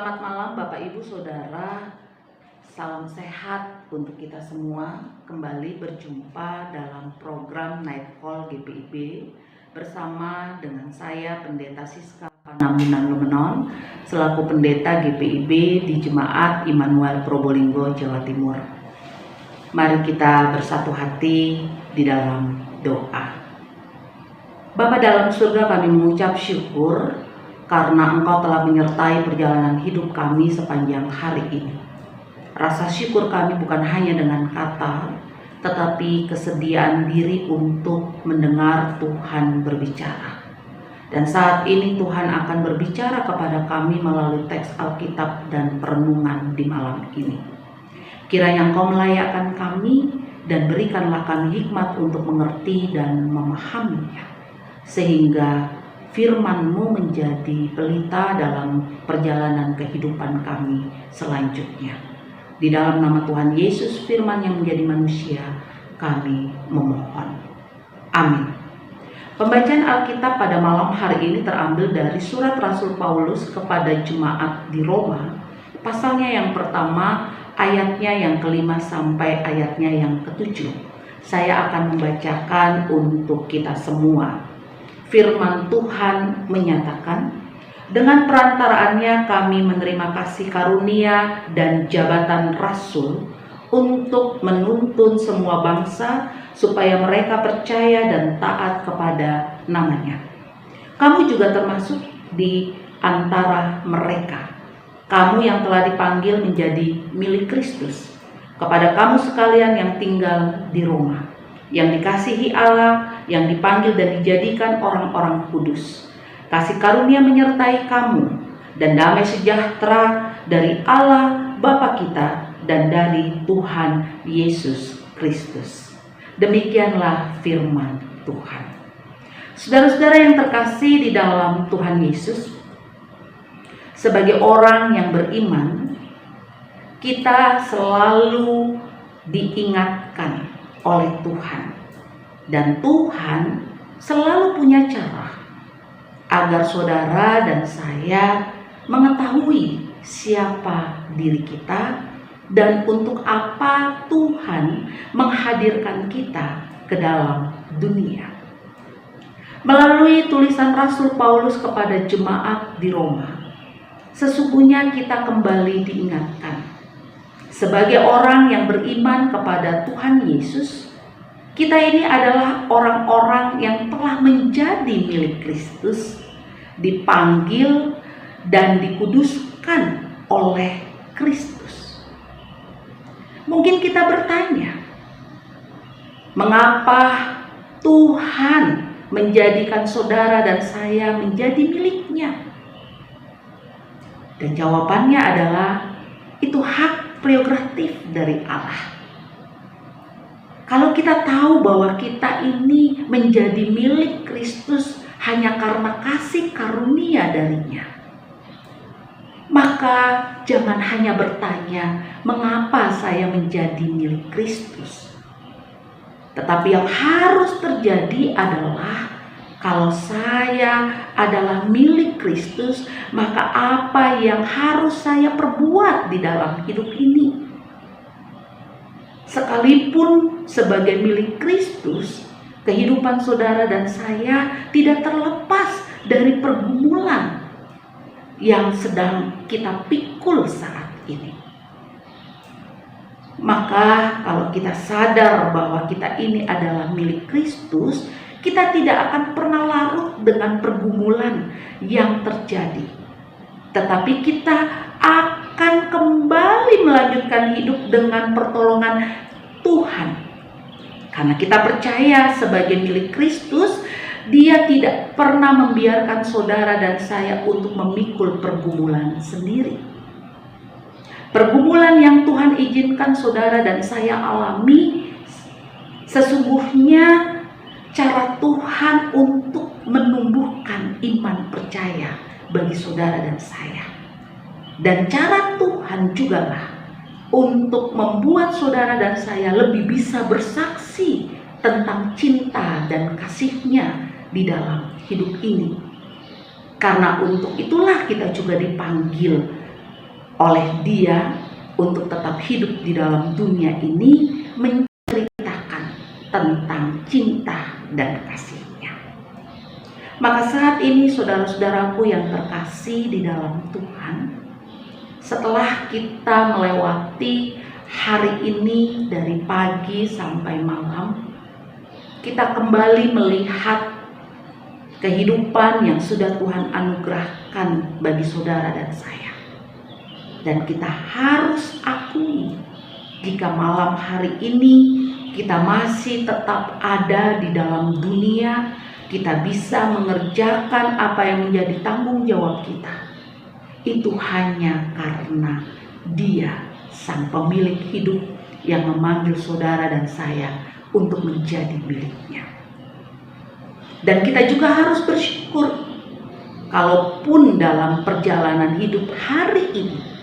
Selamat malam Bapak Ibu Saudara, salam sehat untuk kita semua. Kembali berjumpa dalam program Night Call GPIB bersama dengan saya Pendeta Siska Panamunan Lumenon selaku Pendeta GPIB di Jemaat Immanuel Probolinggo, Jawa Timur. Mari kita bersatu hati di dalam doa. Bapa dalam surga, kami mengucap syukur karena Engkau telah menyertai perjalanan hidup kami sepanjang hari ini. Rasa syukur kami bukan hanya dengan kata, tetapi kesediaan diri untuk mendengar Tuhan berbicara. Dan saat ini Tuhan akan berbicara kepada kami melalui teks Alkitab dan perenungan di malam ini. Kiranya Engkau melayakkan kami dan berikanlah kami hikmat untuk mengerti dan memahaminya, sehingga firman-Mu menjadi pelita dalam perjalanan kehidupan kami selanjutnya. Di dalam nama Tuhan Yesus, firman yang menjadi manusia, kami memohon. Amin. Pembacaan Alkitab pada malam hari ini terambil dari surat Rasul Paulus kepada jemaat di Roma, pasalnya yang pertama, ayatnya yang kelima sampai ayatnya yang ketujuh. Saya akan membacakan untuk kita semua. Firman Tuhan menyatakan, dengan perantaraannya kami menerima kasih karunia dan jabatan rasul untuk menuntun semua bangsa supaya mereka percaya dan taat kepada namanya. Kamu juga termasuk di antara mereka. Kamu yang telah dipanggil menjadi milik Kristus. Kepada kamu sekalian yang tinggal di Roma, yang dikasihi Allah, yang dipanggil dan dijadikan orang-orang kudus. Kasih karunia menyertai kamu dan damai sejahtera dari Allah Bapa kita dan dari Tuhan Yesus Kristus. Demikianlah firman Tuhan. Saudara-saudara yang terkasih di dalam Tuhan Yesus, sebagai orang yang beriman, kita selalu diingatkan oleh Tuhan, dan Tuhan selalu punya cara agar saudara dan saya mengetahui siapa diri kita dan untuk apa Tuhan menghadirkan kita ke dalam dunia. Melalui tulisan Rasul Paulus kepada jemaat di Roma, sesungguhnya kita kembali diingatkan sebagai orang yang beriman kepada Tuhan Yesus, kita ini adalah orang-orang yang telah menjadi milik Kristus, dipanggil dan dikuduskan oleh Kristus. Mungkin kita bertanya, mengapa Tuhan menjadikan saudara dan saya menjadi miliknya? Dan jawabannya adalah, itu hak prerogatif dari Allah. Kalau kita tahu bahwa kita ini menjadi milik Kristus hanya karena kasih karunia darinya, maka jangan hanya bertanya, mengapa saya menjadi milik Kristus? Tetapi yang harus terjadi adalah, kalau saya adalah milik Kristus, maka apa yang harus saya perbuat di dalam hidup ini? Sekalipun sebagai milik Kristus, kehidupan saudara dan saya tidak terlepas dari pergumulan yang sedang kita pikul saat ini. Maka kalau kita sadar bahwa kita ini adalah milik Kristus, kita tidak akan pernah larut dengan pergumulan yang terjadi. Tetapi kita akan kembali melanjutkan hidup dengan pertolongan Tuhan. Karena kita percaya sebagai milik Kristus, Dia tidak pernah membiarkan saudara dan saya untuk memikul pergumulan sendiri. Pergumulan yang Tuhan izinkan saudara dan saya alami, sesungguhnya cara Tuhan untuk menumbuhkan iman percaya bagi saudara dan saya. Dan cara Tuhan jugalah untuk membuat saudara dan saya lebih bisa bersaksi tentang cinta dan kasih-Nya di dalam hidup ini. Karena untuk itulah kita juga dipanggil oleh Dia untuk tetap hidup di dalam dunia ini, menceritakan tentang cinta dan kasih-Nya. Maka saat ini saudara-saudaraku yang terkasih di dalam Tuhan, setelah kita melewati hari ini dari pagi sampai malam, kita kembali melihat kehidupan yang sudah Tuhan anugerahkan bagi saudara dan saya. Dan kita harus akui, jika malam hari ini kita masih tetap ada di dalam dunia, kita bisa mengerjakan apa yang menjadi tanggung jawab kita, itu hanya karena Dia, Sang Pemilik hidup, yang memanggil saudara dan saya untuk menjadi miliknya. Dan kita juga harus bersyukur, kalaupun dalam perjalanan hidup hari ini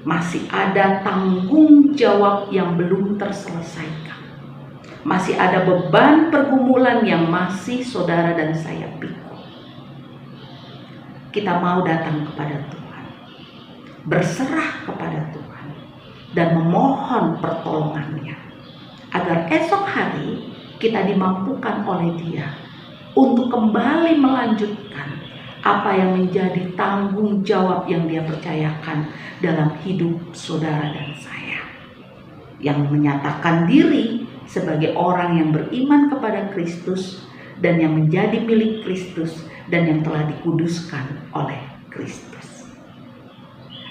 masih ada tanggung jawab yang belum terselesaikan, masih ada beban pergumulan yang masih saudara dan saya pikul, kita mau datang kepada Tuhan, berserah kepada Tuhan, dan memohon pertolongannya, agar esok hari kita dimampukan oleh Dia untuk kembali melanjutkan apa yang menjadi tanggung jawab yang Dia percayakan dalam hidup saudara dan saya, yang menyatakan diri sebagai orang yang beriman kepada Kristus dan yang menjadi milik Kristus dan yang telah dikuduskan oleh Kristus.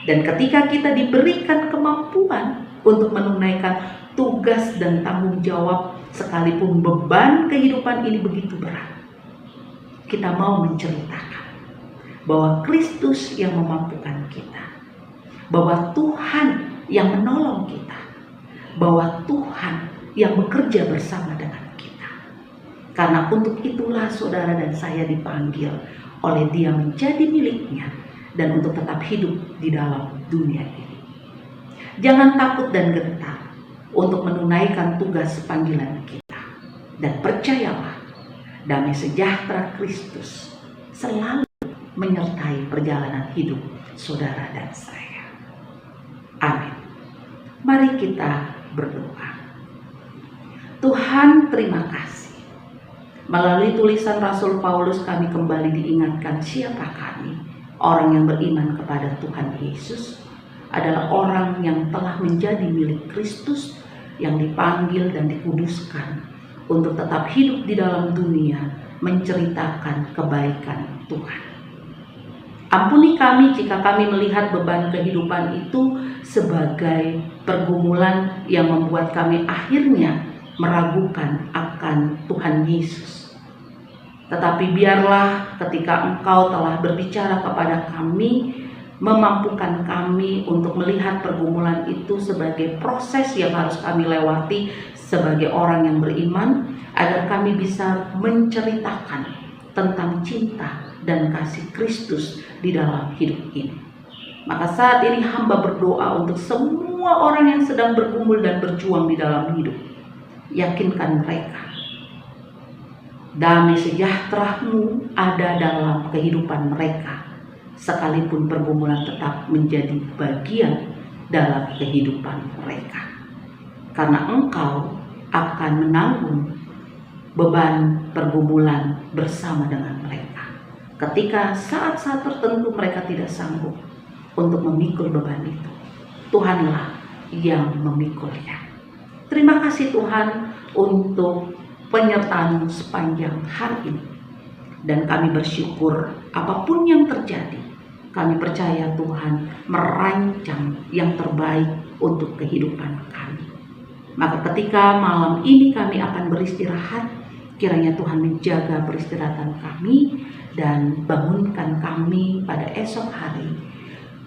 Dan ketika kita diberikan kemampuan untuk menunaikan tugas dan tanggung jawab, sekalipun beban kehidupan ini begitu berat, kita mau menceritakan bahwa Kristus yang memampukan kita, bahwa Tuhan yang menolong kita, bahwa Tuhan yang bekerja bersama dengan kita. Karena untuk itulah saudara dan saya dipanggil oleh Dia menjadi miliknya dan untuk tetap hidup di dalam dunia ini. Jangan takut dan gentar untuk menunaikan tugas panggilan kita, dan percayalah, damai sejahtera Kristus selalu menyertai perjalanan hidup saudara dan saya. Amin. Mari kita berdoa. Tuhan, terima kasih. Melalui tulisan Rasul Paulus kami kembali diingatkan siapa kami. Orang yang beriman kepada Tuhan Yesus adalah orang yang telah menjadi milik Kristus, yang dipanggil dan dikuduskan untuk tetap hidup di dalam dunia, menceritakan kebaikan Tuhan. Ampuni kami jika kami melihat beban kehidupan itu sebagai pergumulan yang membuat kami akhirnya meragukan akan Tuhan Yesus. Tetapi biarlah ketika Engkau telah berbicara kepada kami, memampukan kami untuk melihat pergumulan itu sebagai proses yang harus kami lewati sebagai orang yang beriman, agar kami bisa menceritakan tentang cinta dan kasih Kristus di dalam hidup ini. Maka saat ini hamba berdoa untuk semua orang yang sedang bergumul dan berjuang di dalam hidup. Yakinkan mereka, damai sejahtera-Mu ada dalam kehidupan mereka, sekalipun pergumulan tetap menjadi bagian dalam kehidupan mereka. Karena Engkau akan menanggung beban pergumulan bersama dengan mereka. Ketika saat-saat tertentu mereka tidak sanggup untuk memikul beban itu, Tuhanlah yang memikulnya. Terima kasih Tuhan untuk penyertaan-Mu sepanjang hari ini. Dan kami bersyukur apapun yang terjadi, kami percaya Tuhan merancang yang terbaik untuk kehidupan kami. Maka ketika malam ini kami akan beristirahat, kiranya Tuhan menjaga peristirahatan kami dan bangunkan kami pada esok hari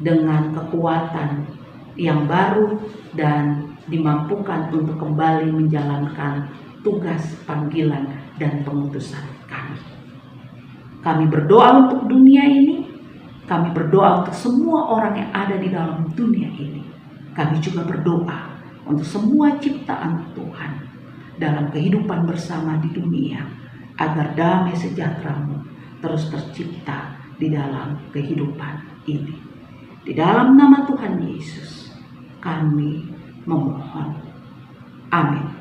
dengan kekuatan yang baru dan dimampukan untuk kembali menjalankan tugas panggilan dan pengutusan kami. Kami berdoa untuk dunia ini, kami berdoa untuk semua orang yang ada di dalam dunia ini. Kami juga berdoa untuk semua ciptaan Tuhan dalam kehidupan bersama di dunia, agar damai sejahtera-Mu terus tercipta di dalam kehidupan ini. Di dalam nama Tuhan Yesus kami memohon. Amin.